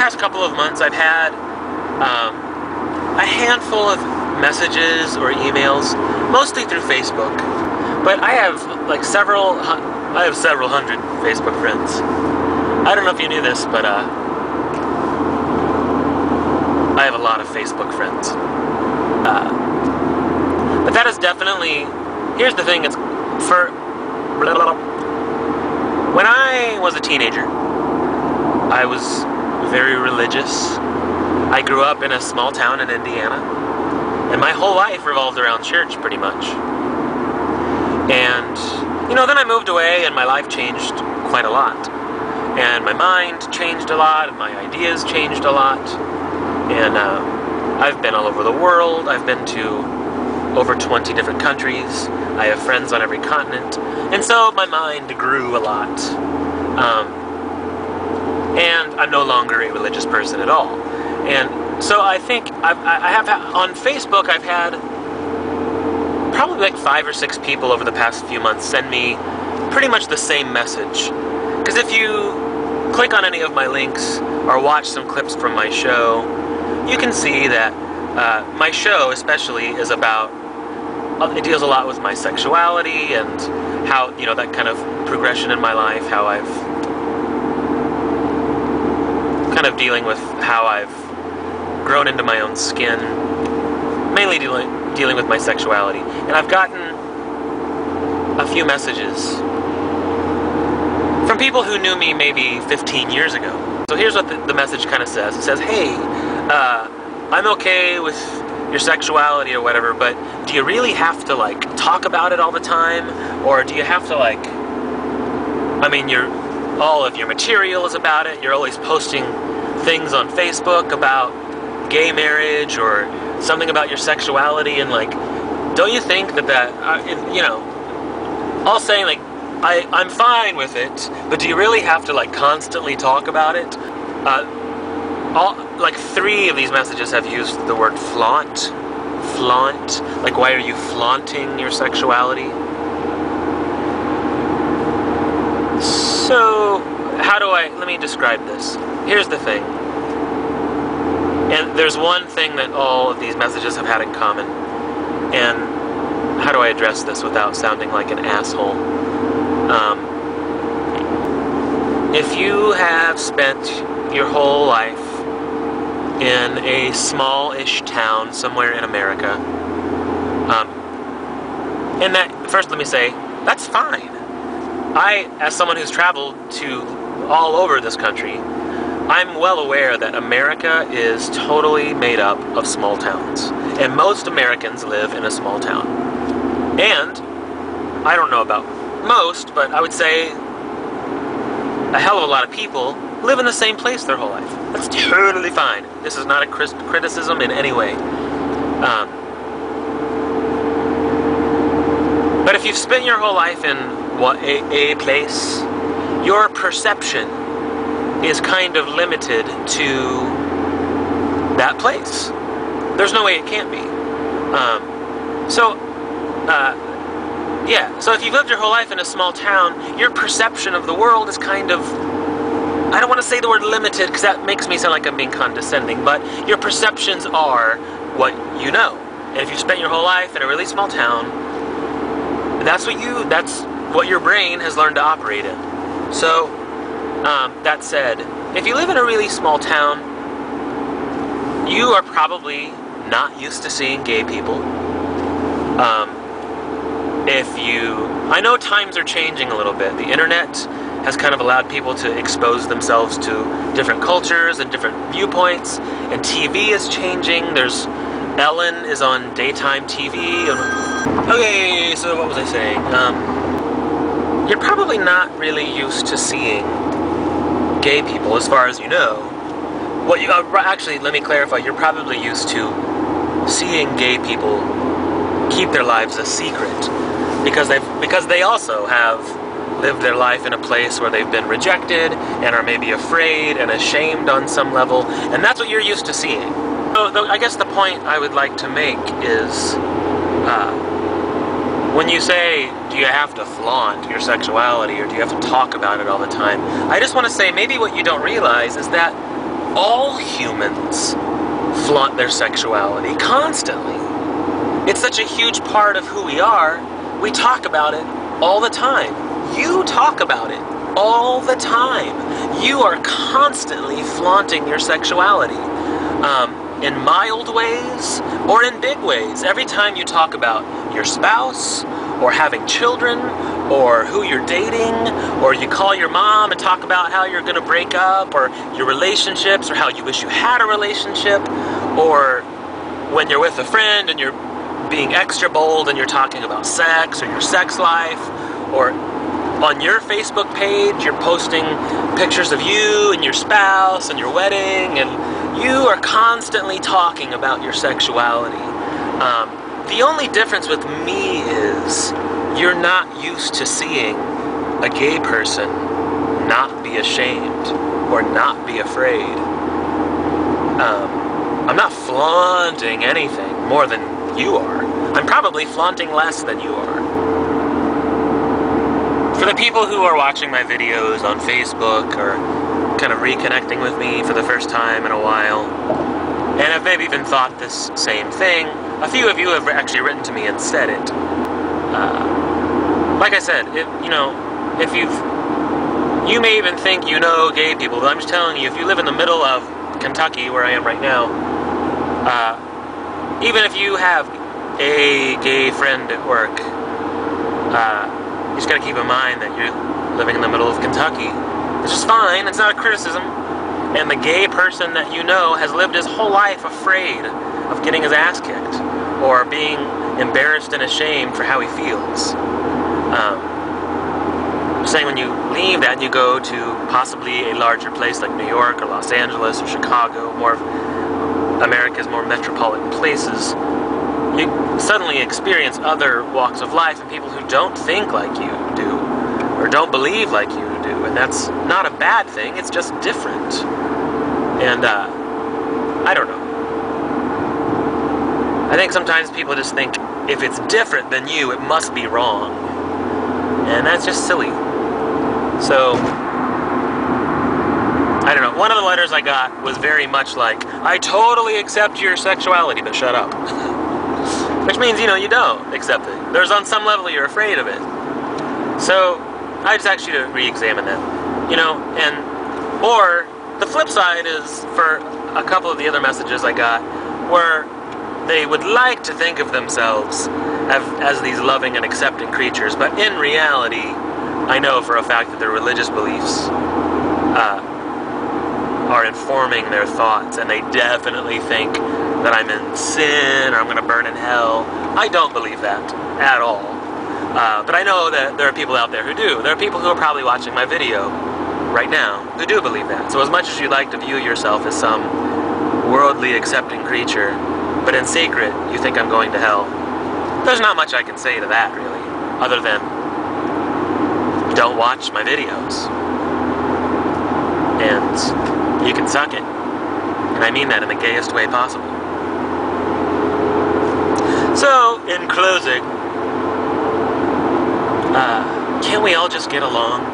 past couple of months, I've had a handful of messages or emails, mostly through Facebook. But I have like several hundred Facebook friends. I don't know if you knew this, but I have a lot of Facebook friends. But that is definitely, here's the thing, it's for, when I was a teenager, I was very religious. I grew up in a small town in Indiana, and my whole life revolved around church, pretty much. And, you know, then I moved away, and my life changed quite a lot. And my mind changed a lot, and my ideas changed a lot. And I've been all over the world. I've been to over 20 different countries. I have friends on every continent. And so my mind grew a lot. And I'm no longer a religious person at all. And so I think I have on Facebook, I've had probably like 5 or 6 people over the past few months send me pretty much the same message. Because if you click on any of my links or watch some clips from my show, you can see that my show especially is about, it deals a lot with my sexuality and how, you know, that kind of progression in my life, how I've kind of dealing with how I've grown into my own skin, mainly dealing with my sexuality. And I've gotten a few messages from people who knew me maybe 15 years ago. So here's what the message kind of says. It says, hey, I'm okay with your sexuality or whatever, but do you really have to like talk about it all the time? Or do you have to like, I mean, all of your material is about it. You're always posting things on Facebook about gay marriage or something about your sexuality, and like, don't you think that you know, all saying like, I'm fine with it, but do you really have to like constantly talk about it? Like 3 of these messages have used the word flaunt. Flaunt. Like, why are you flaunting your sexuality? So, let me describe this. Here's the thing. And there's one thing that all of these messages have had in common. And how do I address this without sounding like an asshole? If you have spent your whole life in a small-ish town somewhere in America, and that, first let me say, that's fine. I, as someone who's traveled to all over this country, I'm well aware that America is totally made up of small towns. And most Americans live in a small town. And, I don't know about most, but I would say a hell of a lot of people live in the same place their whole life. That's totally fine. This is not a criticism in any way. But if you've spent your whole life in a place, your perception is kind of limited to that place. There's no way it can't be. Yeah, so if you've lived your whole life in a small town, your perception of the world is kind of, I don't want to say the word limited because that makes me sound like I'm being condescending, but your perceptions are what you know. And if you've spent your whole life in a really small town, that's what your brain has learned to operate in. So, that said, if you live in a really small town, you are probably not used to seeing gay people. I know times are changing a little bit. The internet has kind of allowed people to expose themselves to different cultures and different viewpoints, and TV is changing. Ellen is on daytime TV. Okay, so what was I saying? You're probably not really used to seeing gay people, as far as you know. Actually, let me clarify. You're probably used to seeing gay people keep their lives a secret, because they also have lived their life in a place where they've been rejected and are maybe afraid and ashamed on some level, and that's what you're used to seeing. So I guess the point I would like to make is, when you say, do you have to flaunt your sexuality or do you have to talk about it all the time, I just want to say maybe what you don't realize is that all humans flaunt their sexuality constantly. It's such a huge part of who we are. We talk about it all the time. You talk about it all the time. You are constantly flaunting your sexuality. In mild ways or in big ways. Every time you talk about your spouse or having children or who you're dating, or you call your mom and talk about how you're going to break up, or your relationships, or how you wish you had a relationship, or when you're with a friend and you're being extra bold and you're talking about sex or your sex life, or on your Facebook page you're posting pictures of you and your spouse and your wedding, and you are constantly talking about your sexuality. The only difference with me is you're not used to seeing a gay person not be ashamed or not be afraid. I'm not flaunting anything more than you are. I'm probably flaunting less than you are. For the people who are watching my videos on Facebook or kind of reconnecting with me for the first time in a while, and have maybe even thought this same thing, a few of you have actually written to me and said it. Like I said, you may even think you know gay people, but I'm just telling you, if you live in the middle of Kentucky, where I am right now, even if you have a gay friend at work, you just gotta keep in mind that you're living in the middle of Kentucky. It's just fine, it's not a criticism. And the gay person that you know has lived his whole life afraid of getting his ass kicked, or being embarrassed and ashamed for how he feels. I'm saying when you leave that and you go to possibly a larger place like New York or Los Angeles or Chicago, more of America's more metropolitan places, you suddenly experience other walks of life and people who don't think like you do, or don't believe like you do, and that's not a bad thing, it's just different. And, I don't know. I think sometimes people just think if it's different than you, it must be wrong. And that's just silly. So, I don't know. One of the letters I got was very much like, I totally accept your sexuality, but shut up. Which means, you don't accept it. There's on some level you're afraid of it. So, I just ask you to re-examine that. Or the flip side is for a couple of the other messages I got, where they would like to think of themselves as these loving and accepting creatures, but in reality, I know for a fact that their religious beliefs are informing their thoughts, and they definitely think that I'm in sin or I'm going to burn in hell. I don't believe that at all. But I know that there are people out there who do. There are people who are probably watching my video right now who do believe that. So as much as you'd like to view yourself as some worldly accepting creature, but in secret you think I'm going to hell, there's not much I can say to that, really, other than don't watch my videos. And you can suck it. And I mean that in the gayest way possible. So, in closing, can't we all just get along?